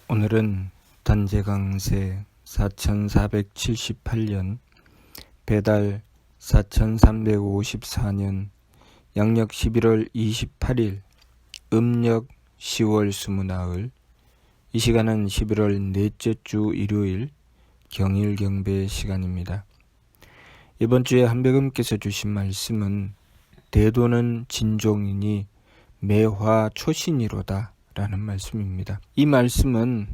오늘은 단재강세 4478년 배달 4354년 양력 11월 28일 음력 10월 20나흘 이 시간은 11월 넷째 주 일요일 경일 경배 시간입니다. 이번 주에 한백음께서 주신 말씀은 대도는 진종이니 매화 초신이로다 라는 말씀입니다. 이 말씀은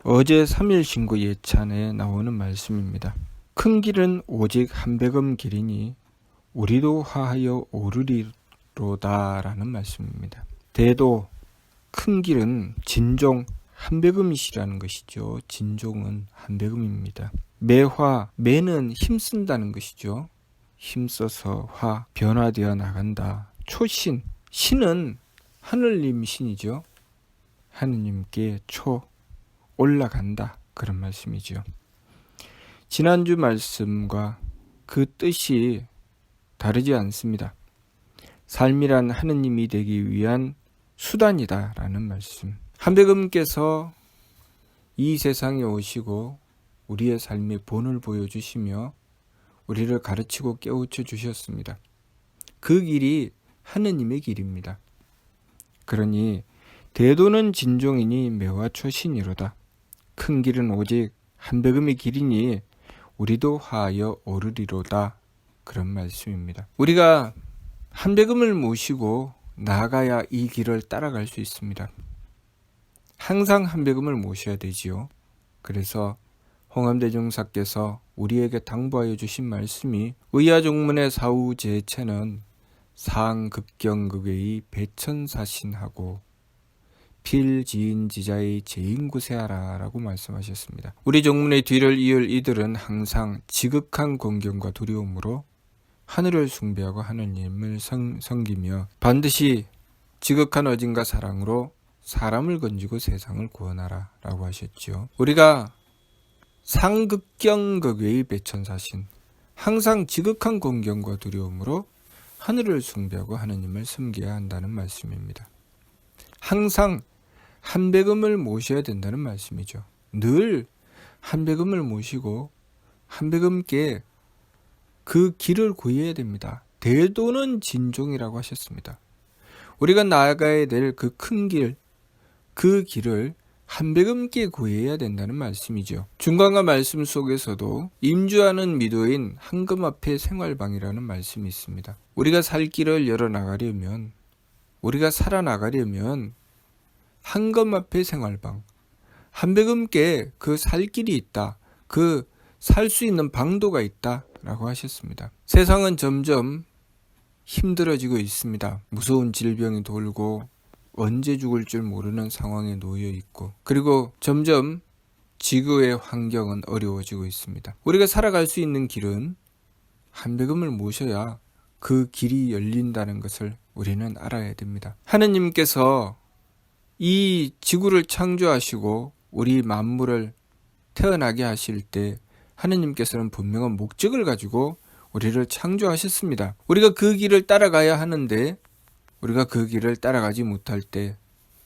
어제 3일 신고 예찬에 나오는 말씀입니다. 큰 길은 오직 한백음 길이니 우리도 화하여 오르리로다 라는 말씀입니다. 대도 큰 길은 진종 한백음이시라는 것이죠. 진종은 한백음입니다. 매화, 매는 힘쓴다는 것이죠. 힘써서 화, 변화되어 나간다. 초신, 신은 하느님 신이죠. 하느님께 올라간다. 그런 말씀이죠. 지난주 말씀과 그 뜻이 다르지 않습니다. 삶이란 하느님이 되기 위한 수단이다 라는 말씀. 한백음께서 이 세상에 오시고 우리의 삶의 본을 보여주시며 우리를 가르치고 깨우쳐 주셨습니다. 그 길이 하느님의 길입니다. 그러니 대도는 진종이니 매화 초신이로다. 큰 길은 오직 한백음의 길이니 우리도 화하여 오르리로다. 그런 말씀입니다. 우리가 한백음을 모시고 나아가야 이 길을 따라갈 수 있습니다. 항상 한백음을 모셔야 되지요. 그래서 홍암대종사께서 우리에게 당부하여 주신 말씀이 의야종문의 사후제체는 상극경극의 배천사신하고 필지인지자의 제인구세하라 라고 말씀하셨습니다. 우리 종문의 뒤를 이을 이들은 항상 지극한 공경과 두려움으로 하늘을 숭배하고 하느님을 섬기며 반드시 지극한 어진과 사랑으로 사람을 건지고 세상을 구원하라 라고 하셨죠. 우리가 상극경극의 배천사신, 항상 지극한 공경과 두려움으로 하늘을 숭배하고 하느님을 섬겨야 한다는 말씀입니다. 항상 한백음을 모셔야 된다는 말씀이죠. 늘 한백음을 모시고 한백음께 그 길을 구해야 됩니다. 대도는 진종이라고 하셨습니다. 우리가 나아가야 될 그 큰 길, 그 길을 한백음께 구해야 된다는 말씀이죠. 중간과 말씀 속에서도 임주하는 미도인 한금 앞에 생활방이라는 말씀이 있습니다. 우리가 살 길을 열어나가려면, 우리가 살아나가려면 한금 앞에 생활방, 한백음께 그 살 길이 있다, 그 살 수 있는 방도가 있다 라고 하셨습니다. 세상은 점점 힘들어지고 있습니다. 무서운 질병이 돌고 언제 죽을 줄 모르는 상황에 놓여 있고, 그리고 점점 지구의 환경은 어려워지고 있습니다. 우리가 살아갈 수 있는 길은 한백음을 모셔야 그 길이 열린다는 것을 우리는 알아야 됩니다. 하느님께서 이 지구를 창조하시고 우리 만물을 태어나게 하실 때 하느님께서는 분명한 목적을 가지고 우리를 창조하셨습니다. 우리가 그 길을 따라가야 하는데 우리가 그 길을 따라가지 못할 때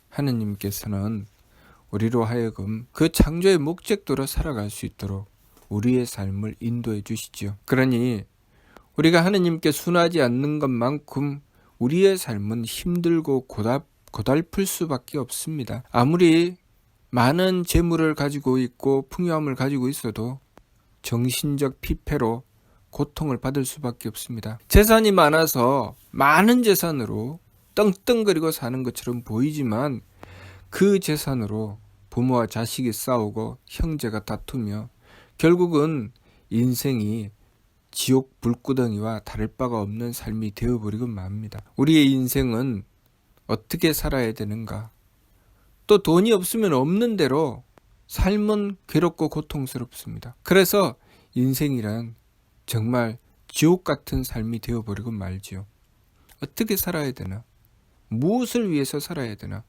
하느님께서는 우리로 하여금 그 창조의 목적대로 살아갈 수 있도록 우리의 삶을 인도해 주시죠. 그러니 우리가 하느님께 순하지 않는 것만큼 우리의 삶은 힘들고 고달플 수밖에 없습니다. 아무리 많은 재물을 가지고 있고 풍요함을 가지고 있어도 정신적 피폐로 고통을 받을 수밖에 없습니다. 재산이 많아서 많은 재산으로 떵떵거리고 사는 것처럼 보이지만 그 재산으로 부모와 자식이 싸우고 형제가 다투며 결국은 인생이 지옥 불구덩이와 다를 바가 없는 삶이 되어버리고 맙니다. 우리의 인생은 어떻게 살아야 되는가? 또 돈이 없으면 없는 대로 삶은 괴롭고 고통스럽습니다. 그래서 인생이란 정말 지옥 같은 삶이 되어버리고 말지요. 어떻게 살아야 되나? 무엇을 위해서 살아야 되나?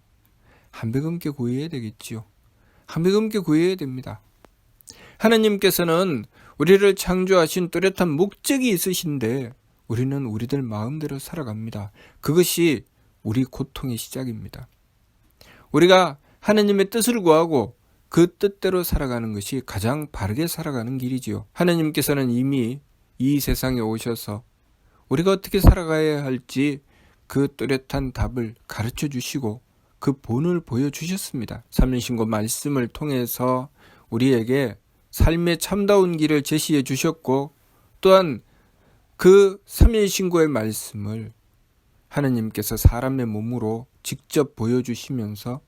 한백음께 구해야 되겠지요. 한백음께 구해야 됩니다. 하나님께서는 우리를 창조하신 뚜렷한 목적이 있으신데 우리는 우리들 마음대로 살아갑니다. 그것이 우리 고통의 시작입니다. 우리가 하느님의 뜻을 구하고 그 뜻대로 살아가는 것이 가장 바르게 살아가는 길이지요. 하느님께서는 이미 이 세상에 오셔서 우리가 어떻게 살아가야 할지 그 뚜렷한 답을 가르쳐 주시고 그 본을 보여주셨습니다. 삼일신고 말씀을 통해서 우리에게 삶의 참다운 길을 제시해 주셨고, 또한 그 삼일신고의 말씀을 하느님께서 사람의 몸으로 직접 보여주시면서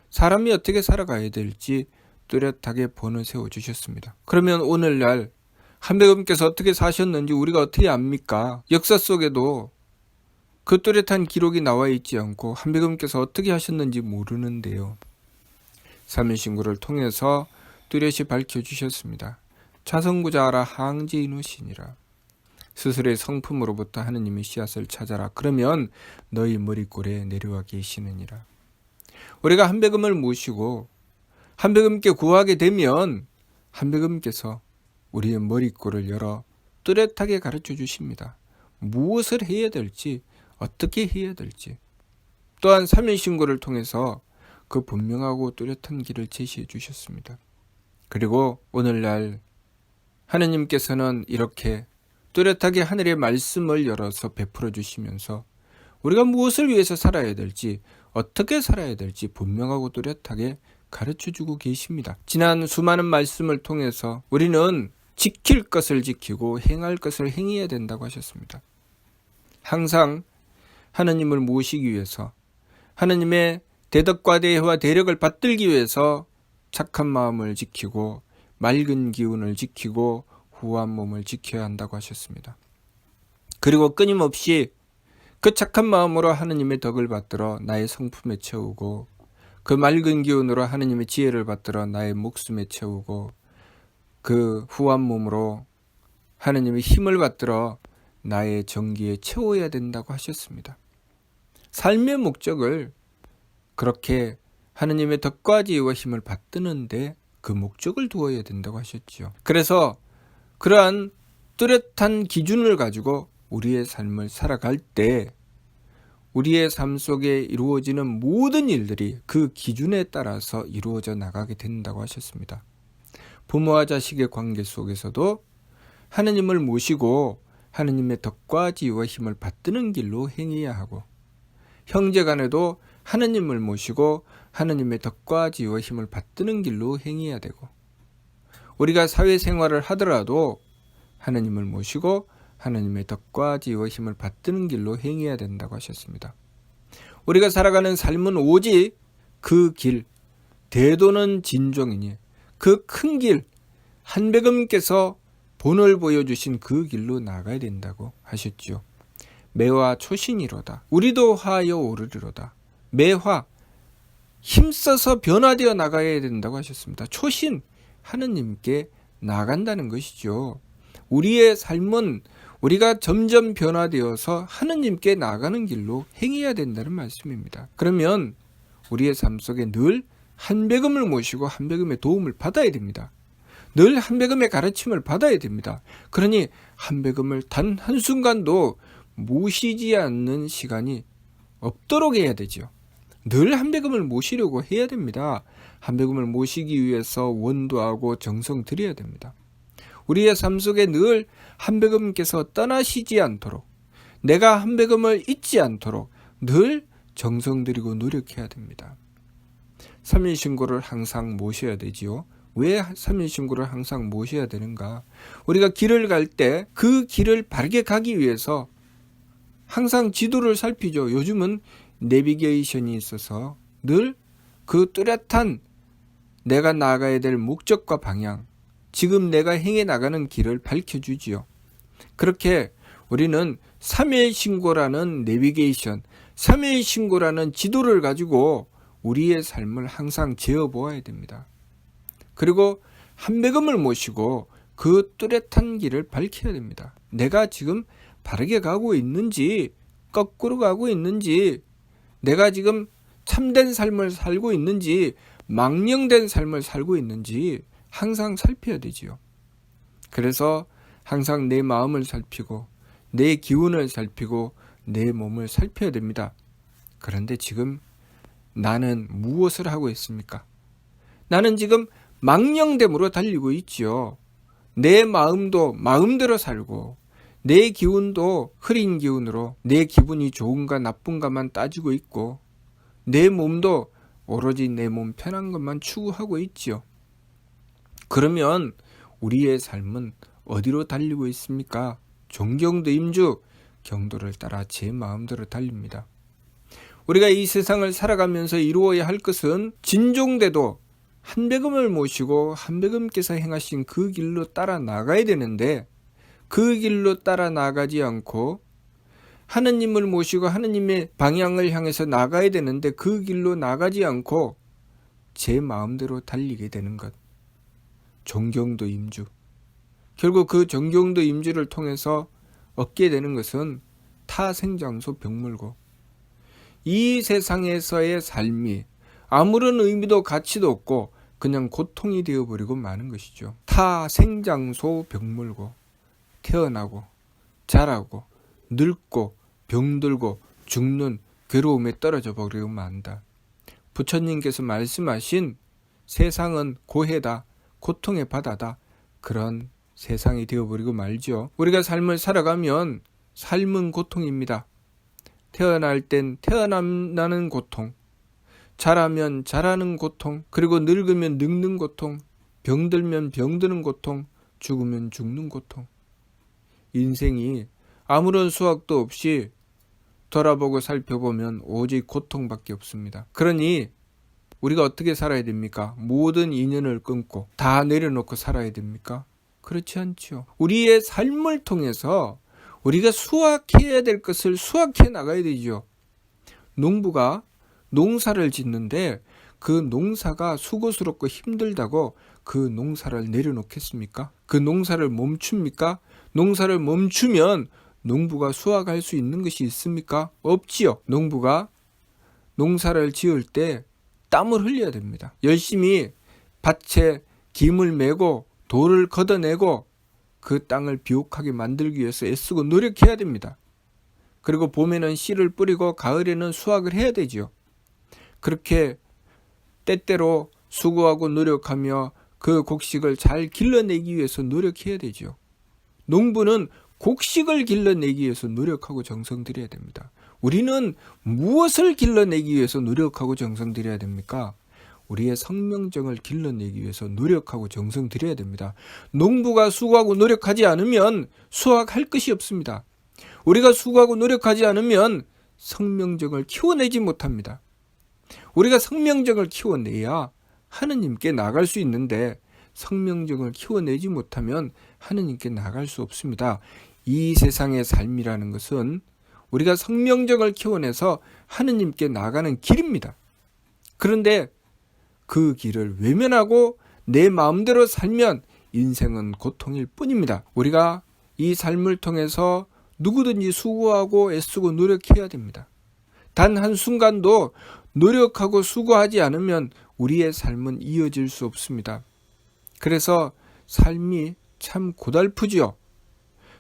사람이 어떻게 살아가야 될지 뚜렷하게 본을 세워주셨습니다. 그러면 오늘날 한백음께서 어떻게 사셨는지 우리가 어떻게 압니까? 역사 속에도 그 뚜렷한 기록이 나와 있지 않고 한백음께서 어떻게 하셨는지 모르는데요. 삼일신고를 통해서 뚜렷이 밝혀주셨습니다. 자성구자하라 항지인후시니라. 스스로의 성품으로부터 하느님의 씨앗을 찾아라. 그러면 너희 머리꼴에 내려와 계시느니라. 우리가 한백음을 모시고 한백음께 구하게 되면 한백음께서 우리의 머리꼴을 열어 뚜렷하게 가르쳐 주십니다. 무엇을 해야 될지, 어떻게 해야 될지. 또한 삼일신고를 통해서 그 분명하고 뚜렷한 길을 제시해 주셨습니다. 그리고 오늘날 하느님께서는 이렇게 뚜렷하게 하늘의 말씀을 열어서 베풀어 주시면서 우리가 무엇을 위해서 살아야 될지, 어떻게 살아야 될지 분명하고 뚜렷하게 가르쳐주고 계십니다. 지난 수많은 말씀을 통해서 우리는 지킬 것을 지키고 행할 것을 행해야 된다고 하셨습니다. 항상 하느님을 모시기 위해서, 하느님의 대덕과 대혜와 대력을 받들기 위해서 착한 마음을 지키고 맑은 기운을 지키고 후한 몸을 지켜야 한다고 하셨습니다. 그리고 끊임없이 그 착한 마음으로 하느님의 덕을 받들어 나의 성품에 채우고, 그 맑은 기운으로 하느님의 지혜를 받들어 나의 목숨에 채우고, 그 후한 몸으로 하느님의 힘을 받들어 나의 정기에 채워야 된다고 하셨습니다. 삶의 목적을 그렇게 하느님의 덕과 지혜와 힘을 받드는데 그 목적을 두어야 된다고 하셨지요. 그래서 그러한 뚜렷한 기준을 가지고 우리의 삶을 살아갈 때 우리의 삶 속에 이루어지는 모든 일들이 그 기준에 따라서 이루어져 나가게 된다고 하셨습니다. 부모와 자식의 관계 속에서도 하느님을 모시고 하느님의 덕과 지혜와 힘을 받드는 길로 행해야 하고, 형제 간에도 하느님을 모시고 하느님의 덕과 지혜와 힘을 받드는 길로 행해야 되고, 우리가 사회생활을 하더라도 하느님을 모시고 하느님의 덕과 지혜와 힘을 받드는 길로 행해야 된다고 하셨습니다. 우리가 살아가는 삶은 오직 그 길, 대도는 진종이니 그 큰 길, 한백음께서 본을 보여주신 그 길로 나가야 된다고 하셨지요. 매화 초신이로다. 우리도 화하여 오르리로다. 매화, 힘써서 변화되어 나가야 된다고 하셨습니다. 초신, 하느님께 나간다는 것이죠. 우리의 삶은 우리가 점점 변화되어서 하느님께 나가는 길로 행해야 된다는 말씀입니다. 그러면 우리의 삶 속에 늘 한백음을 모시고 한백음의 도움을 받아야 됩니다. 늘 한백음의 가르침을 받아야 됩니다. 그러니 한백음을 단 한순간도 모시지 않는 시간이 없도록 해야 되죠. 늘 한백음을 모시려고 해야 됩니다. 한백음을 모시기 위해서 원도하고 정성 들여야 됩니다. 우리의 삶 속에 늘 한백음께서 떠나시지 않도록, 내가 한백음을 잊지 않도록 늘 정성 들이고 노력해야 됩니다. 삼일신고를 항상 모셔야 되지요. 왜 삼일신고를 항상 모셔야 되는가? 우리가 길을 갈 때 그 길을 바르게 가기 위해서 항상 지도를 살피죠. 요즘은 내비게이션이 있어서 늘 그 뚜렷한 내가 나가야 될 목적과 방향, 지금 내가 행해 나가는 길을 밝혀주지요. 그렇게 우리는 삼일신고라는 내비게이션, 삼일신고라는 지도를 가지고 우리의 삶을 항상 재어보아야 됩니다. 그리고 한백음을 모시고 그 뚜렷한 길을 밝혀야 됩니다. 내가 지금 바르게 가고 있는지, 거꾸로 가고 있는지, 내가 지금 참된 삶을 살고 있는지, 망령된 삶을 살고 있는지 항상 살펴야 되지요. 그래서 항상 내 마음을 살피고 내 기운을 살피고 내 몸을 살펴야 됩니다. 그런데 지금 나는 무엇을 하고 있습니까? 나는 지금 망령됨으로 달리고 있지요. 내 마음도 마음대로 살고 내 기운도 흐린 기운으로 내 기분이 좋은가 나쁜가만 따지고 있고 내 몸도 오로지 내 몸 편한 것만 추구하고 있지요. 그러면 우리의 삶은 어디로 달리고 있습니까? 존경도 임주, 경도를 따라 제 마음대로 달립니다. 우리가 이 세상을 살아가면서 이루어야 할 것은 진종대도 한백음을 모시고 한백음께서 행하신 그 길로 따라 나가야 되는데 그 길로 따라 나가지 않고 하느님을 모시고 하느님의 방향을 향해서 나가야 되는데 그 길로 나가지 않고 제 마음대로 달리게 되는 것. 존경도 임주. 결국 그 존경도 임주를 통해서 얻게 되는 것은 타생장소 병물고 이 세상에서의 삶이 아무런 의미도 가치도 없고 그냥 고통이 되어버리고 마는 것이죠. 타생장소 병물고 태어나고 자라고 늙고 병들고 죽는 괴로움에 떨어져 버리고 만다. 부처님께서 말씀하신 세상은 고해다, 고통의 바다다, 그런 세상이 되어버리고 말죠. 우리가 삶을 살아가면 삶은 고통입니다. 태어날 땐 태어나는 고통, 자라면 자라는 고통, 그리고 늙으면 늙는 고통, 병들면 병드는 고통, 죽으면 죽는 고통. 인생이 아무런 수확도 없이 돌아보고 살펴보면 오직 고통밖에 없습니다. 그러니 우리가 어떻게 살아야 됩니까? 모든 인연을 끊고 다 내려놓고 살아야 됩니까? 그렇지 않죠. 우리의 삶을 통해서 우리가 수확해야 될 것을 수확해 나가야 되죠. 농부가 농사를 짓는데 그 농사가 수고스럽고 힘들다고 그 농사를 내려놓겠습니까? 그 농사를 멈춥니까? 농사를 멈추면 농부가 수확할 수 있는 것이 있습니까? 없지요. 농부가 농사를 지을 때 땀을 흘려야 됩니다. 열심히 밭에 김을 메고 돌을 걷어내고 그 땅을 비옥하게 만들기 위해서 애쓰고 노력해야 됩니다. 그리고 봄에는 씨를 뿌리고 가을에는 수확을 해야 되죠. 그렇게 때때로 수고하고 노력하며 그 곡식을 잘 길러내기 위해서 노력해야 되죠. 농부는 곡식을 길러내기 위해서 노력하고 정성 들여야 됩니다. 우리는 무엇을 길러내기 위해서 노력하고 정성 들여야 됩니까? 우리의 성명정을 길러내기 위해서 노력하고 정성 들여야 됩니다. 농부가 수고하고 노력하지 않으면 수확할 것이 없습니다. 우리가 수고하고 노력하지 않으면 성명정을 키워내지 못합니다. 우리가 성명정을 키워내야 하느님께 나갈 수 있는데 성명정을 키워내지 못하면 하느님께 나갈 수 없습니다. 이 세상의 삶이라는 것은 우리가 성명정을 키워내서 하느님께 나가는 길입니다. 그런데 그 길을 외면하고 내 마음대로 살면 인생은 고통일 뿐입니다. 우리가 이 삶을 통해서 누구든지 수고하고 애쓰고 노력해야 됩니다. 단 한순간도 노력하고 수고하지 않으면 우리의 삶은 이어질 수 없습니다. 그래서 삶이 참 고달프지요.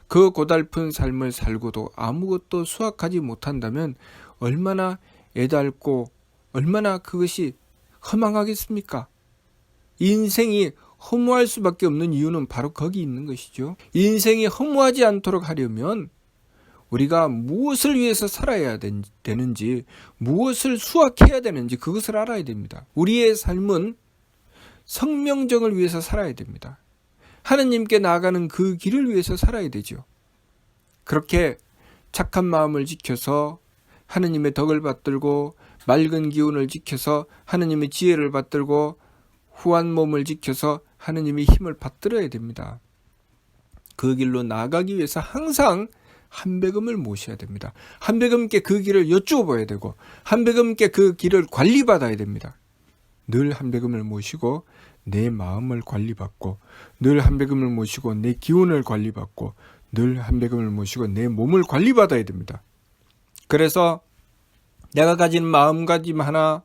그 고달픈 삶을 살고도 아무것도 수확하지 못한다면 얼마나 애달고 얼마나 그것이 허망하겠습니까? 인생이 허무할 수밖에 없는 이유는 바로 거기 있는 것이죠. 인생이 허무하지 않도록 하려면 우리가 무엇을 위해서 살아야 되는지, 무엇을 수확해야 되는지 그것을 알아야 됩니다. 우리의 삶은 성명정을 위해서 살아야 됩니다. 하느님께 나아가는 그 길을 위해서 살아야 되죠. 그렇게 착한 마음을 지켜서 하느님의 덕을 받들고 맑은 기운을 지켜서 하느님의 지혜를 받들고 후한 몸을 지켜서 하느님의 힘을 받들어야 됩니다. 그 길로 나아가기 위해서 항상 한백음을 모셔야 됩니다. 한백음께 그 길을 여쭈어봐야 되고 한백음께 그 길을 관리받아야 됩니다. 늘 한백음을 모시고 내 마음을 관리받고 늘 한백음을 모시고 내 기운을 관리받고 늘 한백음을 모시고 내 몸을 관리받아야 됩니다. 그래서 내가 가진 마음가짐 하나,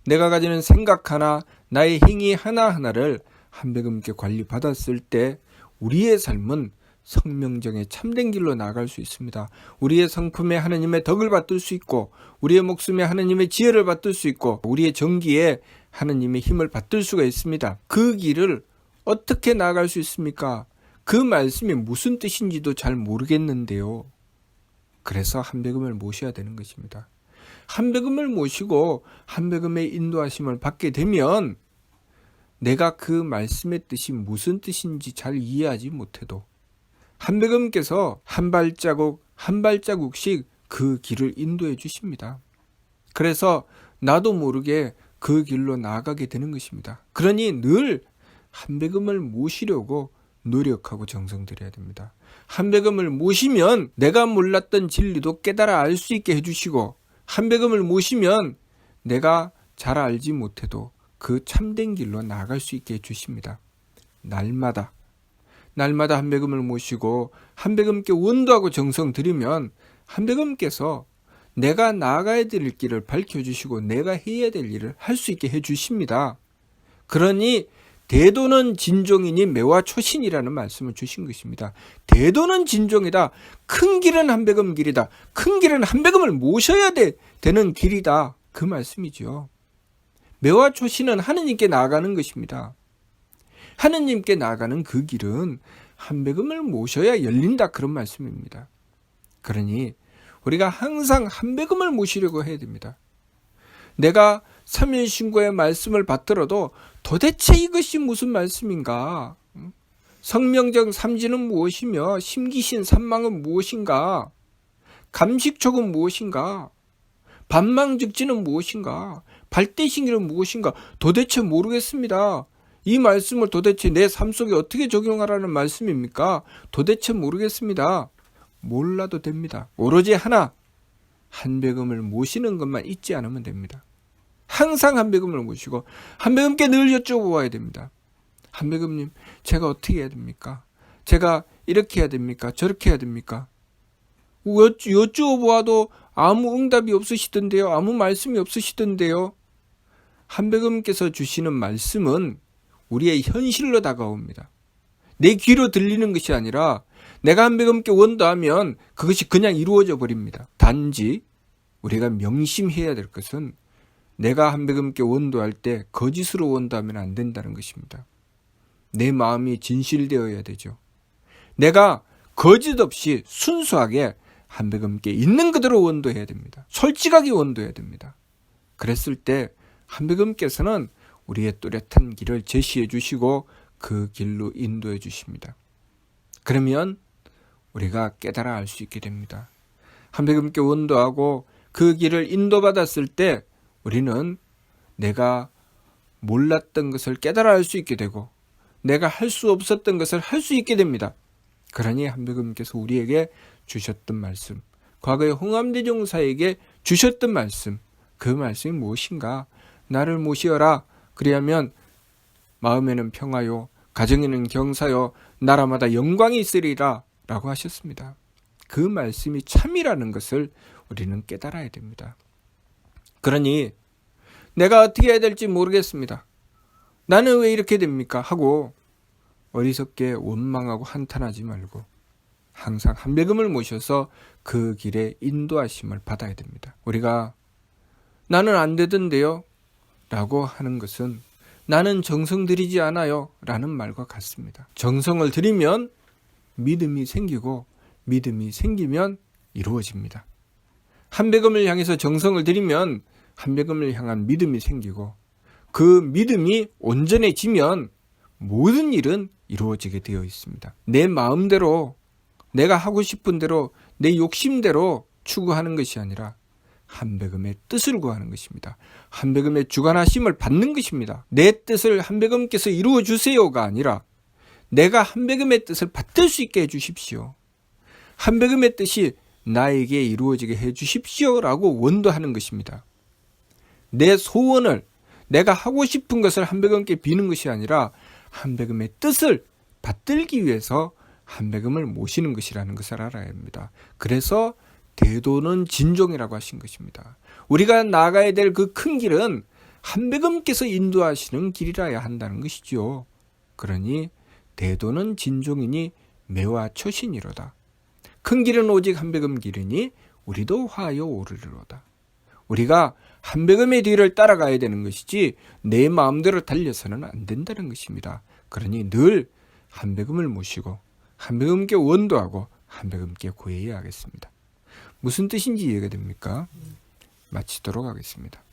내가 가지는 생각 하나, 나의 행위 하나하나를 한백음께 관리받았을 때 우리의 삶은 성명정의 참된 길로 나아갈 수 있습니다. 우리의 성품에 하나님의 덕을 받들 수 있고, 우리의 목숨에 하나님의 지혜를 받들 수 있고, 우리의 정기에 하나님의 힘을 받들 수가 있습니다. 그 길을 어떻게 나아갈 수 있습니까? 그 말씀이 무슨 뜻인지도 잘 모르겠는데요. 그래서 한백음을 모셔야 되는 것입니다. 한백음을 모시고 한백음의 인도하심을 받게 되면 내가 그 말씀의 뜻이 무슨 뜻인지 잘 이해하지 못해도 한백음께서 한 발자국 한 발자국씩 그 길을 인도해 주십니다. 그래서 나도 모르게 그 길로 나아가게 되는 것입니다. 그러니 늘 한백음을 모시려고 노력하고 정성 들여야 됩니다. 한백음을 모시면 내가 몰랐던 진리도 깨달아 알 수 있게 해주시고, 한백음을 모시면 내가 잘 알지 못해도 그 참된 길로 나아갈 수 있게 해주십니다. 날마다 한백음을 모시고 한백음께 원도하고 정성 들이면 한백음께서 내가 나아가야 될 길을 밝혀주시고 내가 해야 될 일을 할 수 있게 해주십니다. 그러니 대도는 진종이니 매와 초신이라는 말씀을 주신 것입니다. 대도는 진종이다. 큰 길은 한백음 길이다. 큰 길은 한백음을 모셔야 되는 길이다. 그 말씀이죠. 매와 초신은 하느님께 나아가는 것입니다. 하느님께 나아가는 그 길은 한백음을 모셔야 열린다. 그런 말씀입니다. 그러니 우리가 항상 한백음을 모시려고 해야 됩니다. 내가 삼일신고의 말씀을 받들어도 도대체 이것이 무슨 말씀인가? 성명정 삼지는 무엇이며 심기신 삼망은 무엇인가? 감식촉은 무엇인가? 반망즉지는 무엇인가? 발대신기는 무엇인가? 도대체 모르겠습니다. 이 말씀을 도대체 내 삶 속에 어떻게 적용하라는 말씀입니까? 도대체 모르겠습니다. 몰라도 됩니다. 오로지 하나, 한백음을 모시는 것만 잊지 않으면 됩니다. 항상 한백음을 모시고 한백음께 늘 여쭤보아야 됩니다. 한백음님, 제가 어떻게 해야 됩니까? 제가 이렇게 해야 됩니까? 저렇게 해야 됩니까? 여쭤보아도 아무 응답이 없으시던데요. 아무 말씀이 없으시던데요. 한백음께서 주시는 말씀은 우리의 현실로 다가옵니다. 내 귀로 들리는 것이 아니라 내가 한백음께 원도하면 그것이 그냥 이루어져 버립니다. 단지 우리가 명심해야 될 것은 내가 한백음께 원도할 때 거짓으로 원도하면 안 된다는 것입니다. 내 마음이 진실되어야 되죠. 내가 거짓 없이 순수하게 한백음께 있는 그대로 원도해야 됩니다. 솔직하게 원도해야 됩니다. 그랬을 때 한백음께서는 우리의 뚜렷한 길을 제시해 주시고 그 길로 인도해 주십니다. 그러면 우리가 깨달아 알 수 있게 됩니다. 한백음께 원도하고 그 길을 인도받았을 때 우리는 내가 몰랐던 것을 깨달아 알 수 있게 되고 내가 할 수 없었던 것을 할 수 있게 됩니다. 그러니 한백음께서 우리에게 주셨던 말씀, 과거의 홍암대종사에게 주셨던 말씀, 그 말씀이 무엇인가? 나를 모시어라. 그리하면 마음에는 평화요, 가정에는 경사요, 나라마다 영광이 있으리라 라고 하셨습니다. 그 말씀이 참이라는 것을 우리는 깨달아야 됩니다. 그러니 내가 어떻게 해야 될지 모르겠습니다. 나는 왜 이렇게 됩니까? 하고 어리석게 원망하고 한탄하지 말고 항상 한백음을 모셔서 그 길에 인도하심을 받아야 됩니다. 우리가 나는 안 되던데요 라고 하는 것은 나는 정성 들이지 않아요 라는 말과 같습니다. 정성을 들이면 믿음이 생기고 믿음이 생기면 이루어집니다. 한백음을 향해서 정성을 들이면 한백음을 향한 믿음이 생기고 그 믿음이 온전해지면 모든 일은 이루어지게 되어 있습니다. 내 마음대로 내가 하고 싶은 대로 내 욕심대로 추구하는 것이 아니라 한백음의 뜻을 구하는 것입니다. 한백음의 주관하심을 받는 것입니다. 내 뜻을 한백음께서 이루어 주세요가 아니라 내가 한백음의 뜻을 받들 수 있게 해주십시오. 한백음의 뜻이 나에게 이루어지게 해주십시오 라고 원도하는 것입니다. 내 소원을 내가 하고 싶은 것을 한백음께 비는 것이 아니라 한백음의 뜻을 받들기 위해서 한백음을 모시는 것이라는 것을 알아야 합니다. 그래서 대도는 진종이라고 하신 것입니다. 우리가 나가야 될 그 큰 길은 한백음께서 인도하시는 길이라야 한다는 것이죠. 그러니 대도는 진종이니 매와 초신이로다. 큰 길은 오직 한백음 길이니 우리도 화하여 오르리로다. 우리가 한백음의 뒤를 따라가야 되는 것이지 내 마음대로 달려서는 안 된다는 것입니다. 그러니 늘 한백음을 모시고 한백음께 원도하고 한백음께 구해야 하겠습니다. 무슨 뜻인지 이해가 됩니까? 마치도록 하겠습니다.